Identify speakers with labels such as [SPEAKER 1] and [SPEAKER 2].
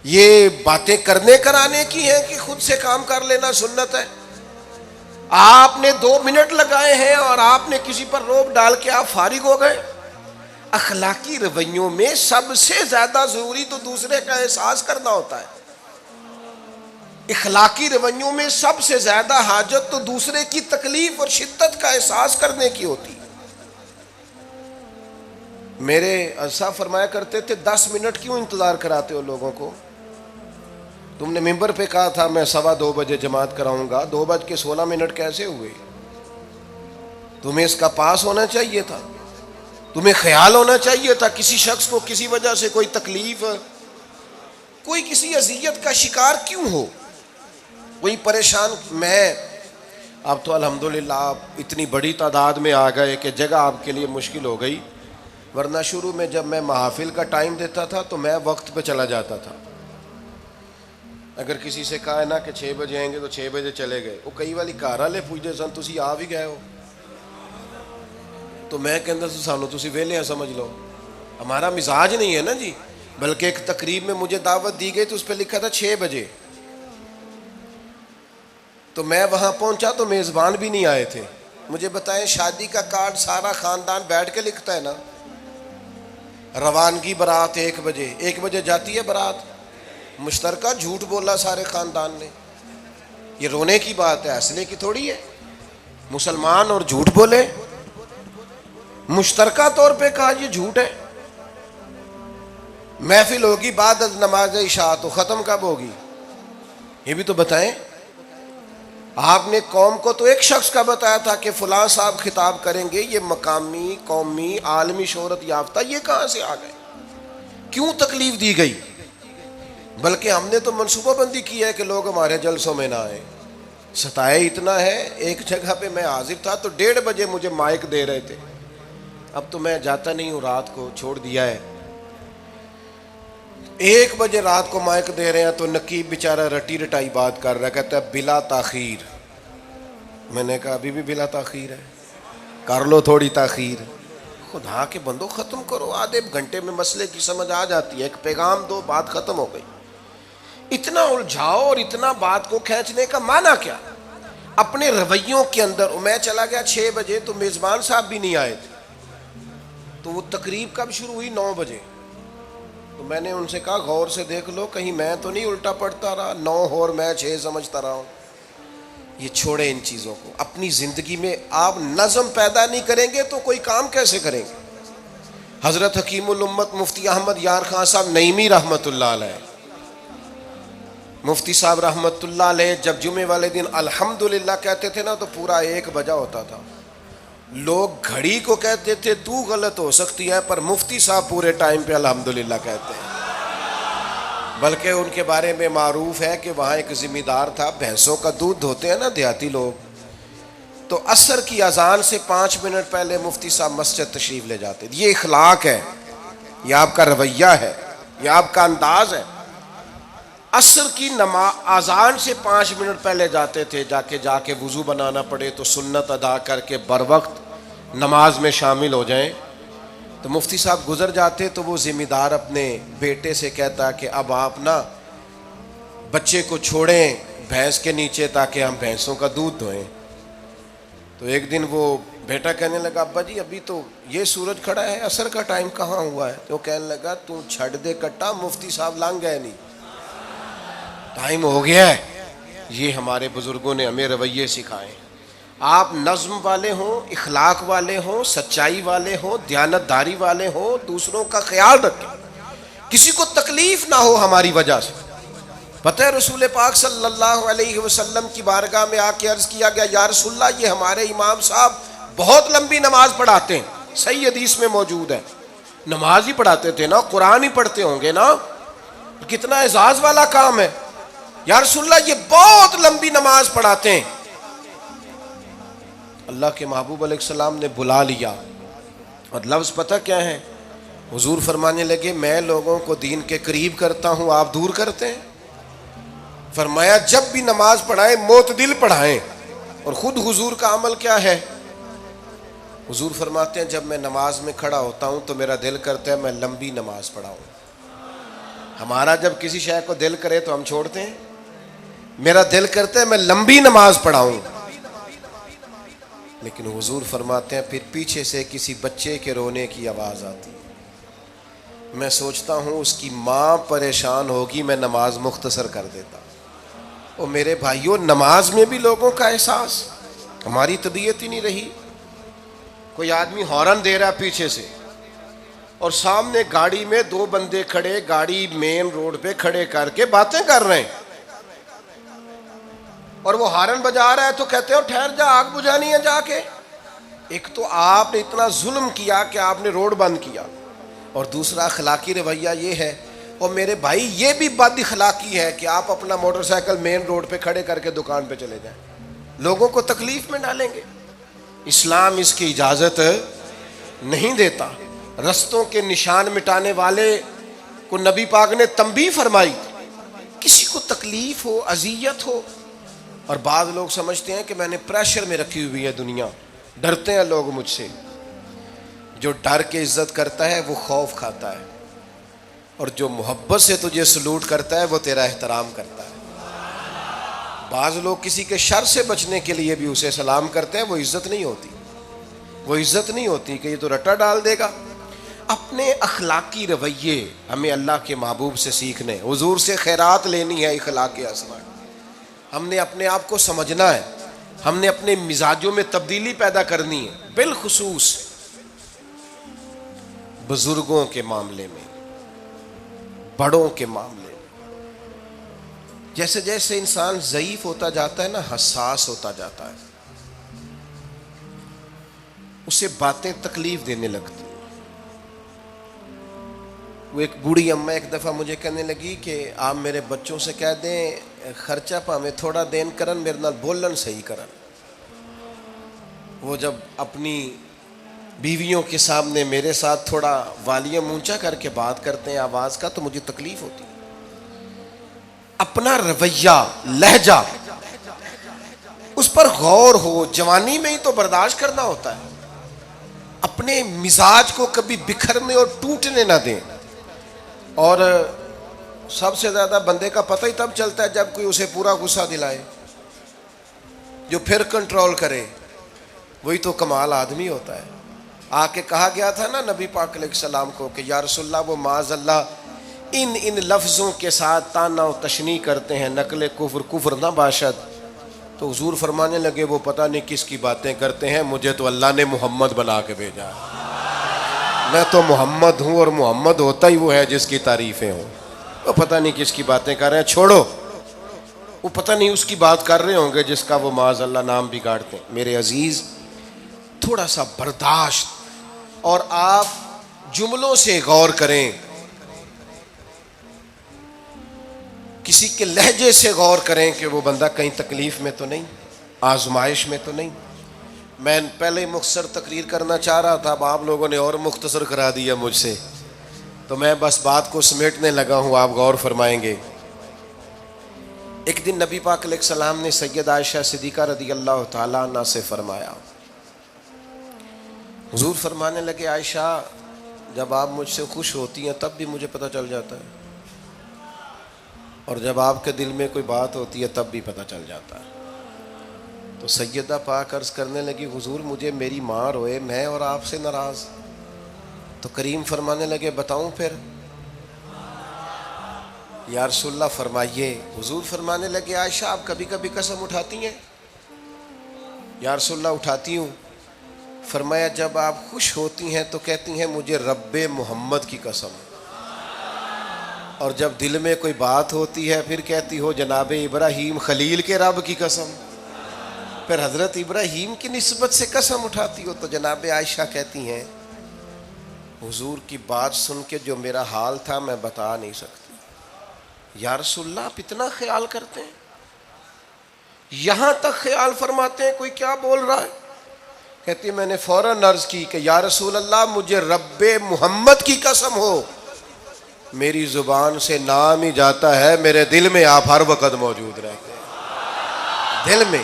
[SPEAKER 1] یہ باتیں کرنے کرانے کی ہیں کہ خود سے کام کر لینا سنت ہے؟ آپ نے 2 منٹ لگائے ہیں اور آپ نے کسی پر روب ڈال کے آپ فارغ ہو گئے۔ اخلاقی رویوں میں سب سے زیادہ ضروری تو دوسرے کا احساس کرنا ہوتا ہے۔ اخلاقی رویوں میں سب سے زیادہ حاجت تو دوسرے کی تکلیف اور شدت کا احساس کرنے کی ہوتی ہے۔ میرے صاحب فرمایا کرتے تھے 10 منٹ کیوں انتظار کراتے ہو لوگوں کو؟ تم نے ممبر پہ کہا تھا میں 2:15 بجے جماعت کراؤں گا، 2:16 کیسے ہوئے؟ تمہیں اس کا پاس ہونا چاہیے تھا، تمہیں خیال ہونا چاہیے تھا کسی شخص کو کسی وجہ سے کوئی تکلیف، کوئی کسی اذیت کا شکار کیوں ہو، کوئی پریشان۔ میں اب تو الحمدللہ آپ اتنی بڑی تعداد میں آ گئے کہ جگہ آپ کے لیے مشکل ہو گئی، ورنہ شروع میں جب میں محافل کا ٹائم دیتا تھا تو میں وقت پہ چلا جاتا تھا۔ اگر کسی سے کہا ہے نا کہ 6 بجے آئیں گے تو 6 بجے چلے گئے، وہ کئی والی گھر والے پوچھتے سن تسی آ بھی گئے ہو، تو میں کہتا سانو تسی ویلے ہیں سمجھ لو۔ ہمارا مزاج نہیں ہے نا جی، بلکہ ایک تقریب میں مجھے دعوت دی گئی تو اس پہ لکھا تھا 6 بجے، تو میں وہاں پہنچا تو میزبان بھی نہیں آئے تھے۔ مجھے بتائیں شادی کا کارڈ سارا خاندان بیٹھ کے لکھتا ہے نا، روانگی برات 1 بجے، 1 بجے جاتی ہے برات، مشترکہ جھوٹ بولا سارے خاندان نے۔ یہ رونے کی بات ہے، ہنسنے کی تھوڑی ہے۔ مسلمان اور جھوٹ بولے، مشترکہ طور پہ کہا یہ جھوٹ ہے۔ محفل ہوگی بعد از نماز عشاء، تو ختم کب ہوگی یہ بھی تو بتائیں۔ آپ نے قوم کو تو ایک شخص کا بتایا تھا کہ فلاں صاحب خطاب کریں گے، یہ مقامی، قومی، عالمی شہرت یافتہ، یہ کہاں سے آ گئے؟ کیوں تکلیف دی گئی؟ بلکہ ہم نے تو منصوبہ بندی کی ہے کہ لوگ ہمارے جلسوں میں نہ آئیں۔ ستائے اتنا ہے، ایک جگہ پہ میں حاضر تھا تو 1:30 بجے مجھے مائک دے رہے تھے، اب تو میں جاتا نہیں ہوں، رات کو چھوڑ دیا ہے۔ 1 بجے رات کو مائک دے رہے ہیں تو نقیب بیچارہ رٹی رٹائی بات کر رہا ہے، کہتا ہے بلا تاخیر۔ میں نے کہا ابھی بھی بلا تاخیر ہے، کر لو تھوڑی تاخیر۔ خدا کے بندو ختم کرو، آدھے گھنٹے میں مسئلے کی سمجھ آ جاتی ہے، ایک پیغام دو، بات ختم ہو گئی۔ اتنا الجھاؤ اور اتنا بات کو کھینچنے کا معنی کیا؟ اپنے رویوں کے اندر۔ میں چلا گیا 6 بجے تو میزبان صاحب بھی نہیں آئے تھے، تو وہ تقریب کب شروع ہوئی؟ 9 بجے۔ تو میں نے ان سے کہا غور سے دیکھ لو کہیں میں تو نہیں الٹا پڑتا رہا، 9 اور میں 6 سمجھتا رہا ہوں۔ یہ چھوڑیں ان چیزوں کو، اپنی زندگی میں آپ نظم پیدا نہیں کریں گے تو کوئی کام کیسے کریں گے؟ حضرت حکیم الامت مفتی احمد یار خان صاحب نعیمی رحمۃ اللہ علیہ، مفتی صاحب رحمۃ اللہ علیہ جب جمعے والے دن الحمدللہ کہتے تھے نا تو پورا 1 بجا ہوتا تھا۔ لوگ گھڑی کو کہتے تھے تو غلط ہو سکتی ہے، پر مفتی صاحب پورے ٹائم پہ الحمدللہ کہتے ہیں۔ بلکہ ان کے بارے میں معروف ہے کہ وہاں ایک ذمہ دار تھا، بھینسوں کا دودھ دھوتے ہیں نا دیہاتی لوگ، تو عصر کی اذان سے 5 منٹ پہلے مفتی صاحب مسجد تشریف لے جاتے۔ یہ اخلاق ہے، یہ آپ کا رویہ ہے، یہ آپ کا انداز ہے۔ عصر کی اذان سے 5 منٹ پہلے جاتے تھے، جا کے وضو بنانا پڑے تو سنت ادا کر کے بر وقت نماز میں شامل ہو جائیں۔ تو مفتی صاحب گزر جاتے تو وہ ذمہ دار اپنے بیٹے سے کہتا کہ اب آپ نا بچے کو چھوڑیں بھینس کے نیچے تاکہ ہم بھینسوں کا دودھ دھوئیں۔ تو ایک دن وہ بیٹا کہنے لگا ابا جی ابھی تو یہ سورج کھڑا ہے، عصر کا ٹائم کہاں ہوا ہے؟ تو وہ کہنے لگا تو چھڑ دے کٹا، مفتی صاحب لنگ گئے نہیں، ٹائم ہو گیا ہے۔ یہ ہمارے بزرگوں نے ہمیں رویے سکھائے۔ آپ نظم والے ہوں، اخلاق والے ہوں، سچائی والے ہوں، دیانتداری والے ہوں، دوسروں کا خیال رکھیں، کسی کو تکلیف نہ ہو ہماری وجہ سے۔ پتہ ہے رسول پاک صلی اللہ علیہ وسلم کی بارگاہ میں آ کے عرض کیا گیا یا رسول اللہ یہ ہمارے امام صاحب بہت لمبی نماز پڑھاتے ہیں، صحیح حدیث میں موجود ہے۔ نماز ہی پڑھاتے تھے نا، قرآن ہی پڑھتے ہوں گے نا، کتنا اعزاز والا کام ہے۔ یا رسول اللہ یہ بہت لمبی نماز پڑھاتے ہیں۔ اللہ کے محبوب علیہ السلام نے بلا لیا، اور لفظ پتہ کیا ہے؟ حضور فرمانے لگے میں لوگوں کو دین کے قریب کرتا ہوں، آپ دور کرتے ہیں۔ فرمایا جب بھی نماز پڑھائیں معتدل پڑھائیں۔ اور خود حضور کا عمل کیا ہے؟ حضور فرماتے ہیں جب میں نماز میں کھڑا ہوتا ہوں تو میرا دل کرتا ہے میں لمبی نماز پڑھاؤں، ہمارا جب کسی شے کو دل کرے تو ہم چھوڑتے ہیں. میرا دل کرتا ہے میں لمبی نماز پڑھاؤں، لیکن حضور فرماتے ہیں پھر پیچھے سے کسی بچے کے رونے کی آواز آتی ہے، میں سوچتا ہوں اس کی ماں پریشان ہوگی، میں نماز مختصر کر دیتا. اور میرے بھائیوں، نماز میں بھی لوگوں کا احساس، ہماری طبیعت ہی نہیں رہی. کوئی آدمی ہارن دے رہا پیچھے سے اور سامنے گاڑی میں دو بندے کھڑے، گاڑی مین روڈ پہ کھڑے کر کے باتیں کر رہے ہیں، اور وہ ہارن بجا رہا ہے تو کہتے ہو ٹھہر جا، آگ بجھانی ہے جا کے. ایک تو آپ نے اتنا ظلم کیا کہ آپ نے روڈ بند کیا، اور دوسرا اخلاقی رویہ یہ ہے. اور میرے بھائی یہ بھی بد اخلاقی ہے کہ آپ اپنا موٹر سائیکل مین روڈ پہ کھڑے کر کے دکان پہ چلے جائیں، لوگوں کو تکلیف میں ڈالیں گے. اسلام اس کی اجازت نہیں دیتا. رستوں کے نشان مٹانے والے کو نبی پاک نے تنبیہ فرمائی، کسی کو تکلیف ہو، اذیت ہو. اور بعض لوگ سمجھتے ہیں کہ میں نے پریشر میں رکھی ہوئی ہے دنیا، ڈرتے ہیں لوگ مجھ سے. جو ڈر کے عزت کرتا ہے وہ خوف کھاتا ہے، اور جو محبت سے تجھے سلوٹ کرتا ہے وہ تیرا احترام کرتا ہے. بعض لوگ کسی کے شر سے بچنے کے لیے بھی اسے سلام کرتے ہیں، وہ عزت نہیں ہوتی، وہ عزت نہیں ہوتی کہ یہ تو رٹا ڈال دے گا. اپنے اخلاقی رویے ہمیں اللہ کے محبوب سے سیکھنے، حضور سے خیرات لینی ہے. اخلاق اسما ہم نے اپنے آپ کو سمجھنا ہے، ہم نے اپنے مزاجوں میں تبدیلی پیدا کرنی ہے، بالخصوص بزرگوں کے معاملے میں، بڑوں کے معاملے میں. جیسے جیسے انسان ضعیف ہوتا جاتا ہے نا، حساس ہوتا جاتا ہے، اسے باتیں تکلیف دینے لگتی. وہ ایک بوڑھی اماں ایک دفعہ مجھے کہنے لگی کہ آپ میرے بچوں سے کہہ دیں خرچہ پا میں تھوڑا دین کرن، میرے نال بولن صحیح کرن. وہ جب اپنی بیویوں کے سامنے میرے ساتھ تھوڑا والیوم اونچا کر کے بات کرتے ہیں آواز کا، تو مجھے تکلیف ہوتی. اپنا رویہ، لہجہ، اس پر غور ہو. جوانی میں ہی تو برداشت کرنا ہوتا ہے. اپنے مزاج کو کبھی بکھرنے اور ٹوٹنے نہ دیں. اور سب سے زیادہ بندے کا پتہ ہی تب چلتا ہے جب کوئی اسے پورا غصہ دلائے، جو پھر کنٹرول کرے، وہی تو کمال آدمی ہوتا ہے. آ کے کہا گیا تھا نا نبی پاک علیہ السلام کو کہ یا رسول اللہ وہ معاذ اللہ ان لفظوں کے ساتھ تانا و تشنیع کرتے ہیں، نقل کفر کفر نہ باشد. تو حضور فرمانے لگے وہ پتہ نہیں کس کی باتیں کرتے ہیں، مجھے تو اللہ نے محمد بنا کے بھیجا ہے. میں تو محمد ہوں، اور محمد ہوتا ہی وہ ہے جس کی تعریفیں ہوں. وہ پتہ نہیں کس کی باتیں کر رہے ہیں، چھوڑو. وہ پتہ نہیں اس کی بات کر رہے ہوں گے جس کا وہ معاذ اللہ نام بگاڑتے ہیں. میرے عزیز، تھوڑا سا برداشت، اور آپ جملوں سے غور کریں، کسی کے لہجے سے غور کریں کہ وہ بندہ کہیں تکلیف میں تو نہیں، آزمائش میں تو نہیں. میں پہلے ہی مختصر تقریر کرنا چاہ رہا تھا، اب آپ لوگوں نے اور مختصر کرا دیا مجھ سے، تو میں بس بات کو سمیٹنے لگا ہوں، آپ غور فرمائیں گے. ایک دن نبی پاک علیہ السلام نے سید عائشہ صدیقہ رضی اللہ تعالیٰ عنہ سے فرمایا. حضور فرمانے لگے عائشہ جب آپ مجھ سے خوش ہوتی ہیں تب بھی مجھے پتہ چل جاتا ہے، اور جب آپ کے دل میں کوئی بات ہوتی ہے تب بھی پتہ چل جاتا ہے. تو سیدہ پاک عرض کرنے لگی حضور مجھے میری ماں روئے، میں اور آپ سے ناراض. تو کریم فرمانے لگے بتاؤں پھر؟ یا رسول اللہ فرمائیے. حضور فرمانے لگے عائشہ آپ کبھی کبھی قسم اٹھاتی ہیں؟ یا رسول اللہ اٹھاتی ہوں. فرمایا جب آپ خوش ہوتی ہیں تو کہتی ہیں مجھے رب محمد کی قسم، اور جب دل میں کوئی بات ہوتی ہے پھر کہتی ہو جناب ابراہیم خلیل کے رب کی قسم. پھر حضرت ابراہیم کی نسبت سے قسم اٹھاتی ہو. تو جناب عائشہ کہتی ہیں حضور کی بات سن کے جو میرا حال تھا میں بتا نہیں سکتی. یا رسول اللہ آپ اتنا خیال کرتے ہیں؟ یہاں تک خیال فرماتے ہیں کوئی کیا بول رہا ہے؟ کہتی میں نے فوراً عرض کی کہ یا رسول اللہ مجھے رب محمد کی قسم ہو، میری زبان سے نام ہی جاتا ہے، میرے دل میں آپ ہر وقت موجود رہتے ہیں. دل میں